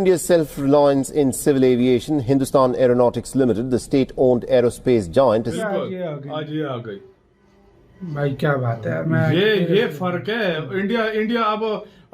India's self-reliance in civil aviation, Hindustan Aeronautics Limited, the state-owned aerospace giant, is... आज ये आ गई भाई क्या बात है। मैं ये फर्क है। इंडिया अब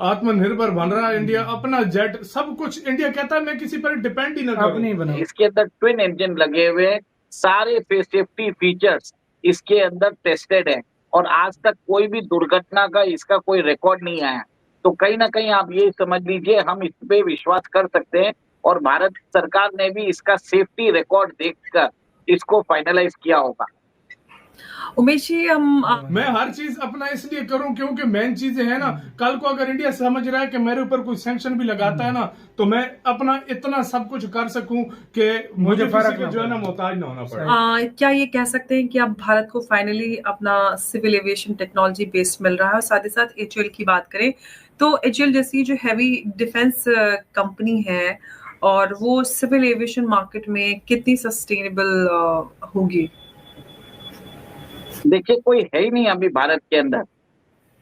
आत्मनिर्भर बन रहा है। इंडिया अपना जेट सब कुछ इंडिया कहता है मैं किसी पर डिपेंड ही ना करूं। इसके अंदर ट्विन इंजन लगे हुए, सारे सेफ्टी फीचर्स इसके अंदर टेस्टेड है और आज तक कोई भी दुर्घटना का इसका कोई रिकॉर्ड नहीं आया। तो कहीं ना कहीं आप ये समझ लीजिए हम इस पे विश्वास कर सकते हैं और भारत सरकार ने भी इसका सेफ्टी रिकॉर्ड देखकर इसको फाइनलाइज किया होगा। उमेश जी, मैं हर चीज अपना इसलिए करूं क्योंकि मेन चीजें है ना, कल को अगर इंडिया समझ रहा है कि मेरे ऊपर कोई सैंक्शन भी लगाता है ना, तो मैं अपना इतना सब कुछ कर सकूं कि मुझे किसी के जो है ना मोहताज ना होना पड़े। क्या ये कह सकते हैं कि अब भारत को फाइनली अपना सिविल एविएशन टेक्नोलॉजी बेस्ड मिल रहा है? और साथ ही साथ एचएएल की बात करें तो एचएएल जैसी जो हैवी डिफेंस कंपनी है और वो सिविल एविएशन मार्केट में कितनी सस्टेनेबल होगी? देखिए कोई है ही नहीं अभी भारत के अंदर,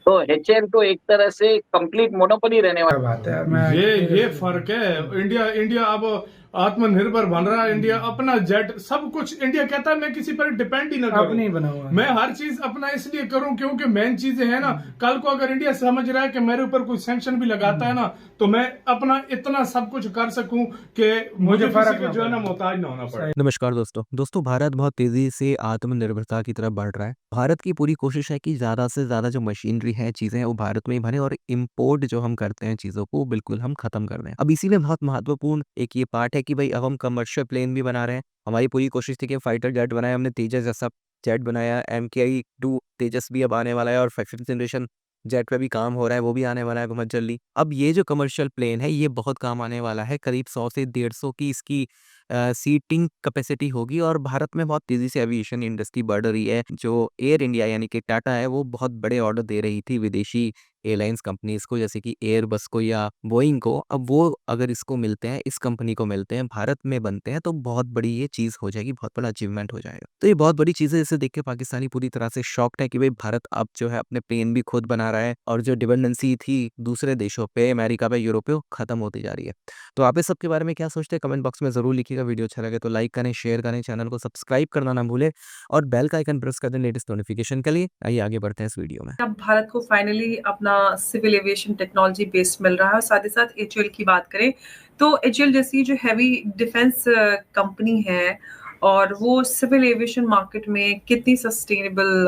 तो एचएएल तो एक तरह से कंप्लीट मोनोपोली रहने वाला बात है। ये फर्क है। इंडिया अब आत्मनिर्भर बन रहा है। इंडिया अपना जेट सब कुछ इंडिया कहता है मैं किसी पर डिपेंड ही ना करूं। मैं हर चीज अपना इसलिए करूं क्योंकि मेन चीजें है ना, कल को अगर इंडिया समझ रहा है कि मेरे ऊपर कोई सैंक्शन भी लगाता है ना, तो मैं अपना इतना सब कुछ कर सकूं कि मुझे किसी के जो है ना मोहताज ना होना पड़े। नमस्कार दोस्तों भारत बहुत तेजी से आत्मनिर्भरता की तरफ बढ़ रहा है। भारत की पूरी कोशिश है कि ज्यादा से ज्यादा जो मशीनरी है, चीजें हैं, वो भारत में ही बने और इम्पोर्ट जो हम करते हैं चीजों को बिल्कुल हम खत्म कर दें। अब इसी में बहुत महत्वपूर्ण एक ये पार्ट है कि भाई अब हम कमर्शियल प्लेन भी बना रहे हैं। हमारी पूरी कोशिश थी कि फाइटर जेट बनाया, हमने तेजस जैसा जेट बनाया, MKI-2 तेजस भी अब आने वाला है और 5th जनरेशन जेट पे भी काम हो रहा है, वो भी आने वाला है बहुत जल्दी। अब ये जो कमर्शियल प्लेन है ये बहुत काम आने वाला है। करीब 100 से 150 की इसकी सीटिंग कैपेसिटी होगी और भारत में बहुत तेजी से एविएशन इंडस्ट्री बढ़ रही है। जो एयर इंडिया यानी कि टाटा है वो बहुत बड़े ऑर्डर दे रही थी विदेशी एयरलाइंस कंपनीज को, जैसे कि एयरबस को या बोइंग को। अब वो अगर इसको मिलते हैं, इस कंपनी को मिलते हैं, भारत में बनते हैं, तो बहुत बड़ी ये चीज हो जाएगी, बहुत बड़ा अचीवमेंट हो जाएगा। तो ये बहुत बड़ी चीज है। इसे देख के पाकिस्तानी पूरी तरह से शॉक्ड है कि भाई भारत अब जो है अपने प्लेन भी खुद बना रहा है और जो डिपेंडेंसी थी दूसरे देशों पे, अमेरिका पे, यूरोप पे, खत्म होती जा रही है। तो आप इस सब के बारे में क्या सोचते हैं कमेंट बॉक्स में जरूर लिखिएगा। वीडियो अच्छा लगे तो लाइक करें, शेयर करें, चैनल को सब्सक्राइब करना ना भूलें और बेल का आइकन प्रेस कर दें लेटेस्ट नोटिफिकेशन के लिए। आइए आगे बढ़ते हैं इस वीडियो में। अब भारत को फाइनली अपना सिविल एविएशन टेक्नोलॉजी बेस्ड मिल रहा है। और साथ ही साथ एचएएल की बात करें तो एचएएल जैसी जो हैवी डिफेंस कंपनी है और वो सिविल एविएशन मार्केट में कितनी सस्टेनेबल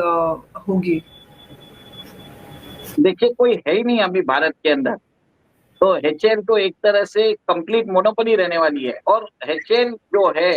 होगी? देखिए कोई है ही नहीं अभी भारत के अंदर, तो एचएएल तो एक तरह से कंप्लीट मोनोपोली रहने वाली है। और एचएएल जो है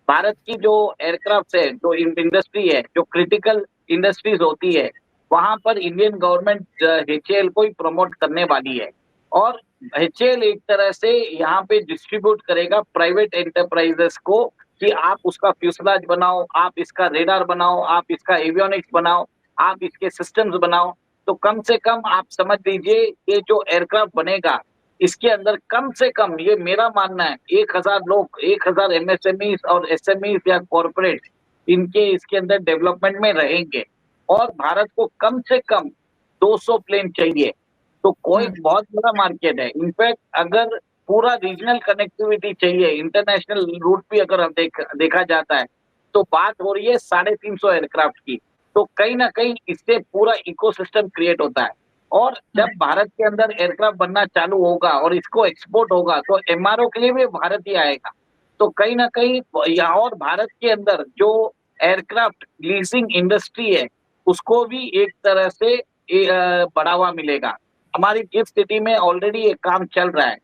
भारत की जो एयरक्राफ्ट है, जो इंडस्ट्री है, जो क्रिटिकल इंडस्ट्रीज होती है, वहां पर इंडियन गवर्नमेंट एचएएल को ही प्रमोट करने वाली है। और एचएएल एक तरह से यहाँ पे डिस्ट्रीब्यूट करेगा प्राइवेट एंटरप्राइजेस को कि आप उसका फ्यूसलाज बनाओ, आप इसका रेडार बनाओ, आप इसका एवियोनिक्स बनाओ, आप इसके सिस्टम्स बनाओ। तो कम से कम आप समझ लीजिए ये जो एयरक्राफ्ट बनेगा इसके अंदर कम से कम, ये मेरा मानना है, 1000 लोग, 1000 MSMEs और SMEs या कॉर्पोरेट इनके इसके अंदर डेवलपमेंट में रहेंगे। और भारत को कम से कम 200 प्लेन चाहिए, तो कोई बहुत बड़ा मार्केट है। इनफैक्ट अगर पूरा रीजनल कनेक्टिविटी चाहिए, इंटरनेशनल रूट भी अगर देखा जाता है, तो बात हो रही है 350 एयरक्राफ्ट की। तो कहीं ना कहीं इससे पूरा इकोसिस्टम क्रिएट होता है। और जब भारत के अंदर एयरक्राफ्ट बनना चालू होगा और इसको एक्सपोर्ट होगा तो MRO के लिए भी भारत ही आएगा। तो कहीं ना कहीं यहाँ और भारत के अंदर जो एयरक्राफ्ट लीजिंग इंडस्ट्री है उसको भी एक तरह से बढ़ावा मिलेगा। हमारी गिफ्ट सिटी में ऑलरेडी ये काम चल रहा है।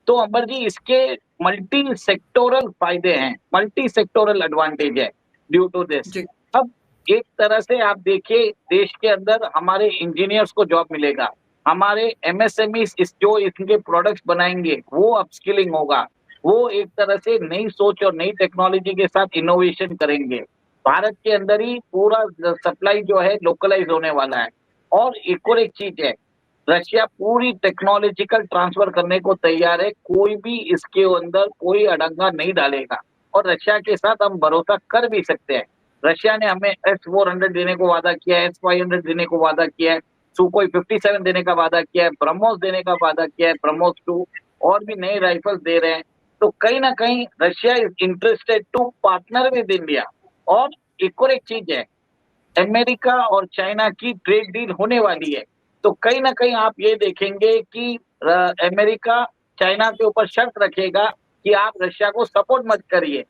तो अमर जी इसके मल्टी सेक्टोरल फायदे हैं, मल्टी सेक्टोरल एडवांटेज है ड्यू टू दिस। अब एक तरह से आप देखिए देश के अंदर हमारे इंजीनियर्स को जॉब मिलेगा, हमारे MSMEs जो इनके प्रोडक्ट्स बनाएंगे वो अपस्किलिंग होगा, वो एक तरह से नई सोच और नई टेक्नोलॉजी के साथ इनोवेशन करेंगे। भारत के अंदर ही पूरा सप्लाई जो है लोकलाइज होने वाला है। और एक और एक चीज है, रशिया पूरी टेक्नोलॉजिकल ट्रांसफर करने को तैयार है, कोई भी इसके अंदर कोई अड़ंगा नहीं डालेगा। और रशिया के साथ हम भरोसा कर भी सकते हैं। रशिया ने हमें S-400 देने को वादा किया है, S-500 देने को वादा किया है, सुकोई 57 देने का वादा किया है, ब्रह्मोस देने का वादा किया है, ब्रह्मोस 2। और भी नए राइफल दे रहे हैं। तो कहीं ना कहीं Russia is interested to partner with India. और एक और एक चीज है, अमेरिका और चाइना की ट्रेड डील होने वाली है, तो कहीं ना कहीं आप ये देखेंगे कि अमेरिका चाइना के ऊपर शर्त रखेगा कि आप रशिया को सपोर्ट मत करिए।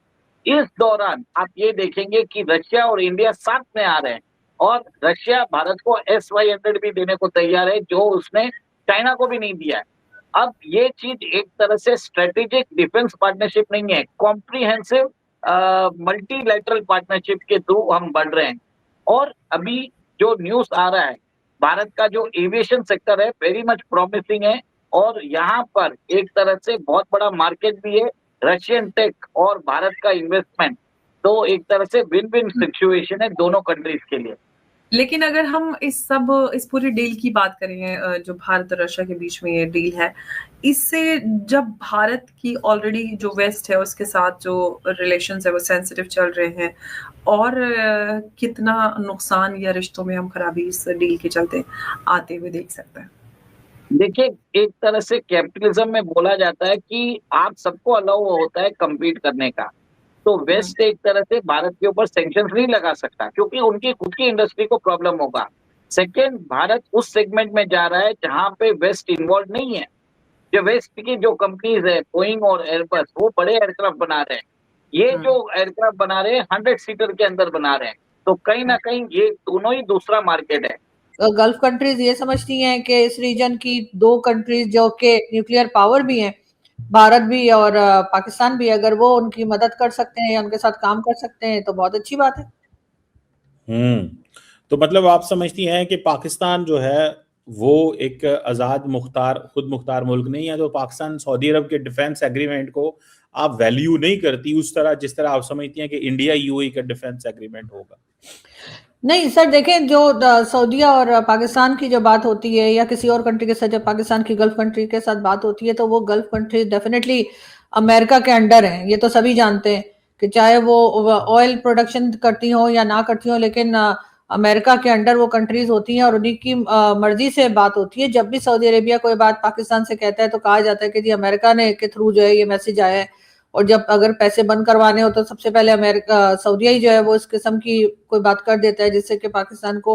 इस दौरान आप ये देखेंगे कि रशिया और इंडिया साथ में आ रहे हैं और रशिया भारत को SY-100 भी देने को तैयार है, जो उसने चाइना को भी नहीं दिया है। अब ये चीज एक तरह से स्ट्रेटेजिक डिफेंस पार्टनरशिप नहीं है, कॉम्प्रिहेंसिव मल्टीलैटरल पार्टनरशिप के थ्रू हम बढ़ रहे हैं। और अभी जो न्यूज आ रहा है, भारत का जो एविएशन सेक्टर है वेरी मच प्रॉमिसिंग है और यहाँ पर एक तरह से बहुत बड़ा मार्केट भी है, रशियन टेक और भारत का इन्वेस्टमेंट, तो एक तरह से विन विन सिचुएशन है दोनों कंट्रीज के लिए। लेकिन अगर हम इस पूरी डील की बात करें, जो भारत और रशिया के बीच में ये डील है, इससे जब भारत की ऑलरेडी जो वेस्ट है उसके साथ जो रिलेशंस है वो सेंसिटिव चल रहे हैं, और कितना नुकसान या रिश्तों में हम खराबी इस डील के चलते आते हुए देख सकते हैं। देखिए, एक तरह से कैपिटलिज्म में बोला जाता है कि आप सबको अलाउ होता है कम्पीट करने का, तो वेस्ट एक तरह से भारत के ऊपर सैंक्शंस नहीं लगा सकता क्योंकि उनकी खुद की इंडस्ट्री को प्रॉब्लम होगा। सेकेंड, भारत उस सेगमेंट में जा रहा है जहां पे वेस्ट इन्वॉल्व नहीं है। जो वेस्ट की जो कंपनीज है, बोइंग और एयरबस, वो बड़े एयरक्राफ्ट बना रहे हैं। ये जो एयरक्राफ्ट बना रहे हैं 100 सीटर के अंदर बना रहे हैं, तो कहीं ना कहीं ये दोनों ही दूसरा मार्केट है। गल्फ कंट्रीज ये समझती हैं कि इस रीजन की दो कंट्रीज जो कि न्यूक्लियर पावर भी हैं, भारत भी और पाकिस्तान भी, अगर वो उनकी मदद कर सकते हैं या उनके साथ काम कर सकते हैं तो बहुत अच्छी बात है। तो मतलब आप समझती हैं कि पाकिस्तान जो है वो एक आज़ाद मुख्तार खुद मुख्तार मुल्क नहीं है, तो पाकिस्तान सऊदी अरब के डिफेंस एग्रीमेंट को आप वैल्यू नहीं करती उस तरह जिस तरह आप समझती हैं कि इंडिया यूएई का डिफेंस एग्रीमेंट होगा। नहीं सर, देखें, जो सऊदीया और पाकिस्तान की जो बात होती है या किसी और कंट्री के साथ जब पाकिस्तान की गल्फ कंट्री के साथ बात होती है तो वो गल्फ कंट्री डेफिनेटली अमेरिका के अंडर हैं, ये तो सभी जानते हैं कि चाहे वो ऑयल प्रोडक्शन करती हो या ना करती हो, लेकिन अमेरिका के अंडर वो कंट्रीज होती हैं और उन्हीं की मर्जी से बात होती है। जब भी सऊदी अरेबिया कोई बात पाकिस्तान से कहता है तो कहा जाता है कि जी अमेरिका ने के थ्रू जो है ये मैसेज आया है, और जब अगर पैसे बंद करवाने हो तो सबसे पहले अमेरिका सऊदीया ही जो है वो इस किस्म की कोई बात कर देता है जिससे कि पाकिस्तान को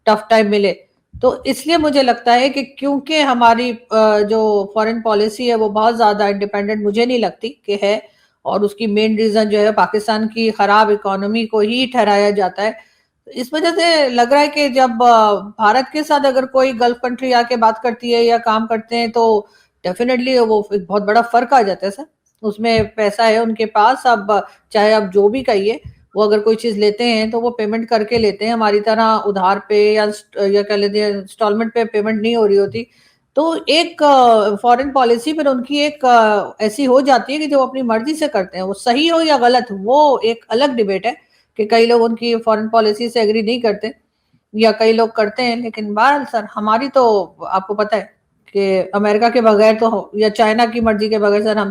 टफ टाइम मिले। तो इसलिए मुझे लगता है कि क्योंकि हमारी जो फॉरेन पॉलिसी है वो बहुत ज्यादा इंडिपेंडेंट मुझे नहीं लगती कि है, और उसकी मेन रीजन जो है पाकिस्तान की खराब इकोनॉमी को ही ठहराया जाता है। इस वजह से लग रहा है कि जब भारत के साथ अगर कोई गल्फ कंट्री आके बात करती है या काम करते हैं तो डेफिनेटली वो एक बहुत बड़ा फर्क आ जाता है सर। उसमें पैसा है उनके पास, अब चाहे आप जो भी कहिए, वो अगर कोई चीज लेते हैं तो वो पेमेंट करके लेते हैं, हमारी तरह उधार पे या कह लेते हैं इंस्टॉलमेंट पे पेमेंट नहीं हो रही होती। तो एक फॉरेन पॉलिसी फिर उनकी एक ऐसी हो जाती है कि जो अपनी मर्जी से करते हैं, वो सही हो या गलत वो एक अलग डिबेट है कि कई लोग उनकी फॉरेन पॉलिसी से एग्री नहीं करते या कई लोग करते हैं। लेकिन बहरहाल सर, हमारी तो आपको पता है कि अमेरिका के बगैर तो या चाइना की मर्जी के बगैर सर हम